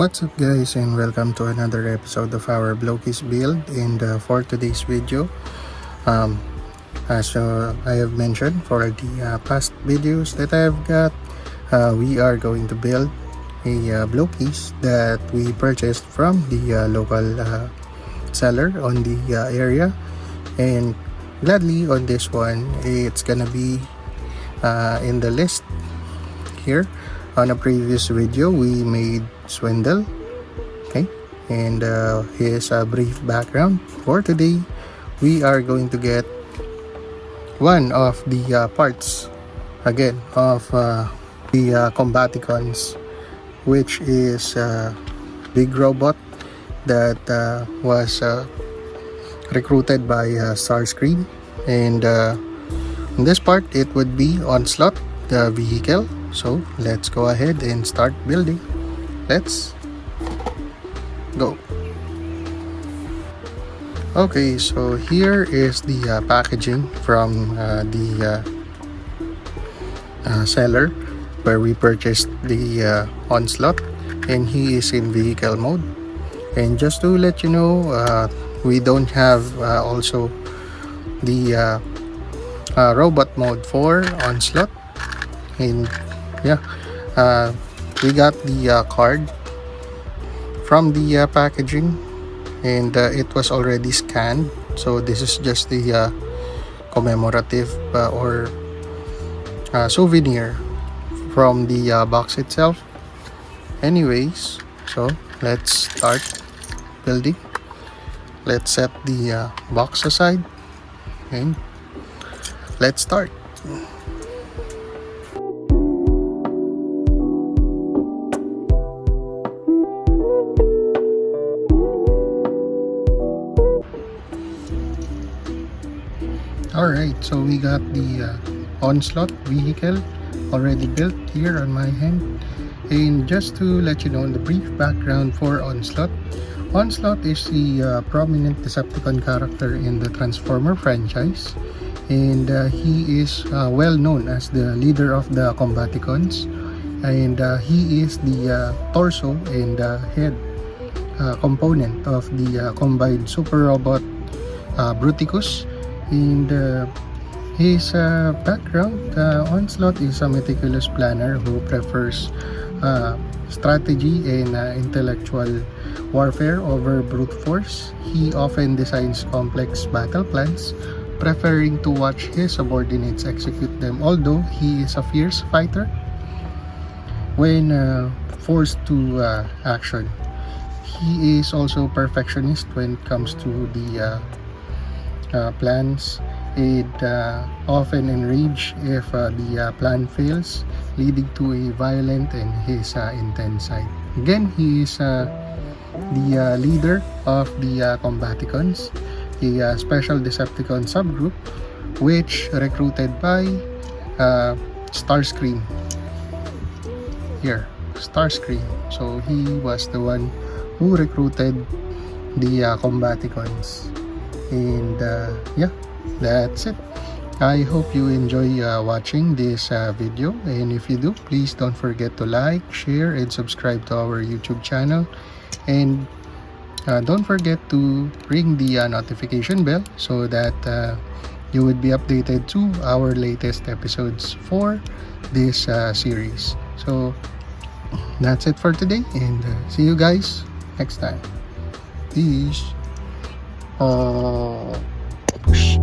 What's up guys, and welcome to another episode of our Blokees build. And for today's video, as I have mentioned for the past videos that I have got, we are going to build a Blokees that we purchased from the local seller on the area. And gladly on this one, it's gonna be in the list here. On a previous video, we made Swindle, okay, and here's a brief background. For today, we are going to get one of the parts again of the Combaticons, which is a big robot that was recruited by Starscream. And in this part, it would be Onslaught, the vehicle. So let's go ahead and start building. Let's go. Okay, so here is the packaging from the seller where we purchased the Onslaught, and he is in vehicle mode. And just to let you know, we don't have also the robot mode for Onslaught. And yeah, we got the card from the packaging, and it was already scanned. So this is just the commemorative or souvenir from the box itself. Anyways, so let's start building. Let's set the box aside and let's start. Alright, so we got the Onslaught vehicle already built here on my hand. And just to let you know the brief background for Onslaught, Onslaught is the prominent Decepticon character in the Transformer franchise. And he is well known as the leader of the Combaticons. And he is the torso and head component of the combined super robot Bruticus. And his background, Onslaught is a meticulous planner who prefers strategy and intellectual warfare over brute force. He often designs complex battle plans, preferring to watch his subordinates execute them, although he is a fierce fighter when forced to action. He is also perfectionist when it comes to the plans. It often enrage if the plan fails, leading to a violent and his intense side. Again, he is the leader of the Combaticons, a special Decepticon subgroup which recruited by Starscream. Here, Starscream. So he was the one who recruited the Combaticons. And yeah, that's it. I hope you enjoy watching this video, and if you do, please don't forget to like, share, and subscribe to our YouTube channel. And don't forget to ring the notification bell so that you would be updated to our latest episodes for this series. So that's it for today, and see you guys next time. Peace. Push.